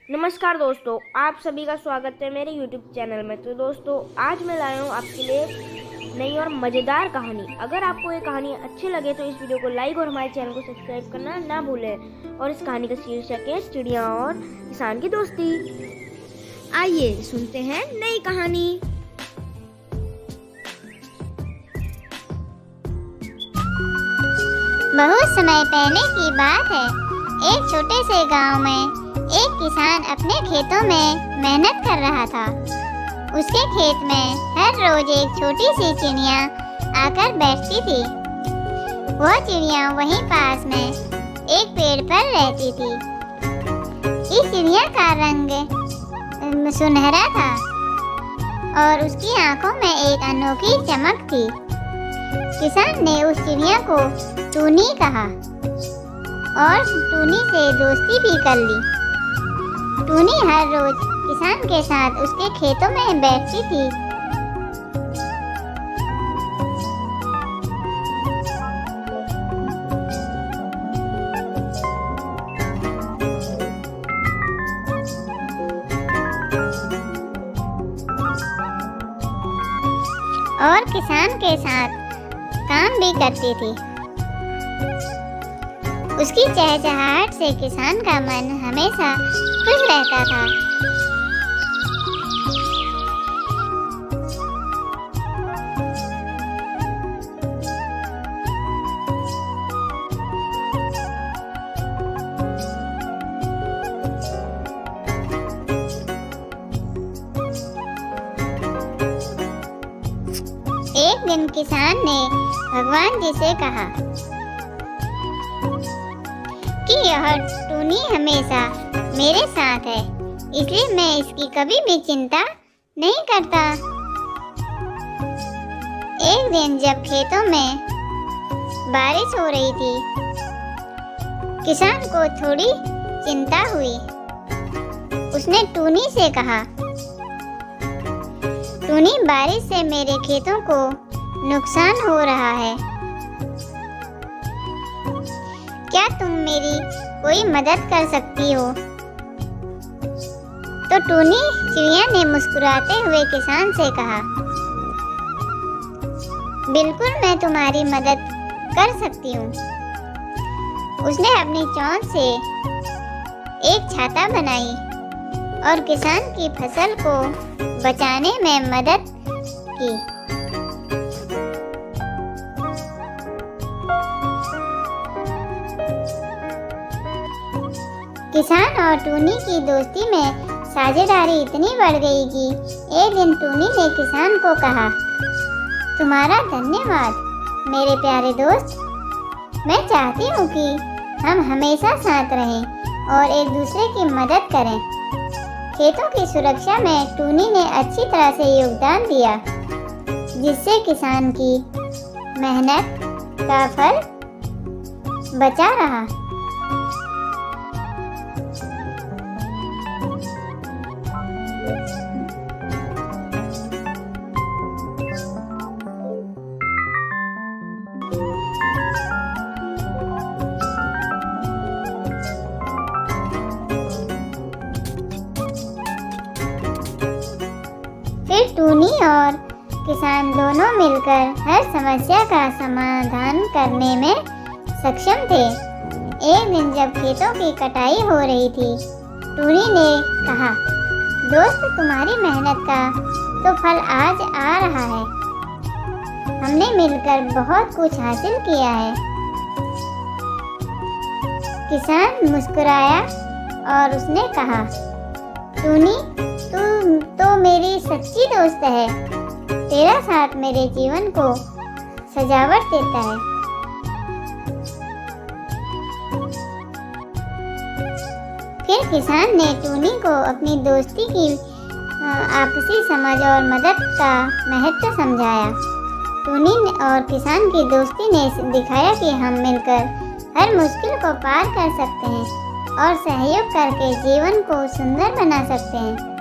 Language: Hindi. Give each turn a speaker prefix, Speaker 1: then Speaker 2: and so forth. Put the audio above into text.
Speaker 1: नमस्कार दोस्तों, आप सभी का स्वागत है मेरे YouTube चैनल में। तो दोस्तों, आज मैं लाया हूँ आपके लिए नई और मज़ेदार कहानी। अगर आपको ये कहानी अच्छी लगे तो इस वीडियो को लाइक और हमारे चैनल को सब्सक्राइब करना ना भूलें। और इस कहानी का शीर्षक है चिड़िया और किसान की दोस्ती। आइए सुनते हैं नई कहानी।
Speaker 2: बहुत समय पहले की बात है। एक छोटे से गांव में एक किसान अपने खेतों में मेहनत कर रहा था। उसके खेत में हर रोज एक छोटी सी चिड़िया आकर बैठती थी। वह चिड़िया वहीं पास में एक पेड़ पर रहती थी। इस चिड़िया का रंग सुनहरा था और उसकी आंखों में एक अनोखी चमक थी। किसान ने उस चिड़िया को टूनी कहा और टूनी से दोस्ती भी कर ली। टूनी हर रोज किसान के साथ उसके खेतों में बैठती थी। और किसान के साथ काम भी करती थी। उसकी चहचहाहट से किसान का मन हमेशा खुश रहता था। एक दिन किसान ने भगवान जी से कहा कि यह टूनी हमेशा मेरे साथ है, इसलिए मैं इसकी कभी भी चिंता नहीं करता। एक दिन जब खेतों में बारिश हो रही थी, किसान को थोड़ी चिंता हुई। उसने टूनी से कहा, टूनी, बारिश से मेरे खेतों को नुकसान हो रहा है, क्या तुम मेरी कोई मदद कर सकती हो? तो टूनी चिड़िया ने मुस्कुराते हुए किसान से कहा, बिल्कुल, मैं तुम्हारी मदद कर सकती हूँ। उसने अपनी चोंच से एक छाता बनाई और किसान की फसल को बचाने में मदद की। किसान और टूनी की दोस्ती में साझेदारी इतनी बढ़ गई कि एक दिन टूनी ने किसान को कहा, तुम्हारा धन्यवाद मेरे प्यारे दोस्त। मैं चाहती हूँ कि हम हमेशा साथ रहें और एक दूसरे की मदद करें। खेतों की सुरक्षा में टूनी ने अच्छी तरह से योगदान दिया, जिससे किसान की मेहनत का फल बचा रहा। फिर टूनी और किसान दोनों मिलकर हर समस्या का समाधान करने में सक्षम थे। एक दिन जब खेतों की कटाई हो रही थी, टूनी ने कहा, दोस्त, तुम्हारी मेहनत का तो फल आज आ रहा है। हमने मिलकर बहुत कुछ हासिल किया है। किसान मुस्कुराया और उसने कहा, टूनी, तू तो मेरी सच्ची दोस्त है। तेरा साथ मेरे जीवन को सजावट देता है। फिर किसान ने टूनी को अपनी दोस्ती की आपसी समझ और मदद का महत्व समझाया। टूनी और किसान की दोस्ती ने दिखाया कि हम मिलकर हर मुश्किल को पार कर सकते हैं और सहयोग करके जीवन को सुंदर बना सकते हैं।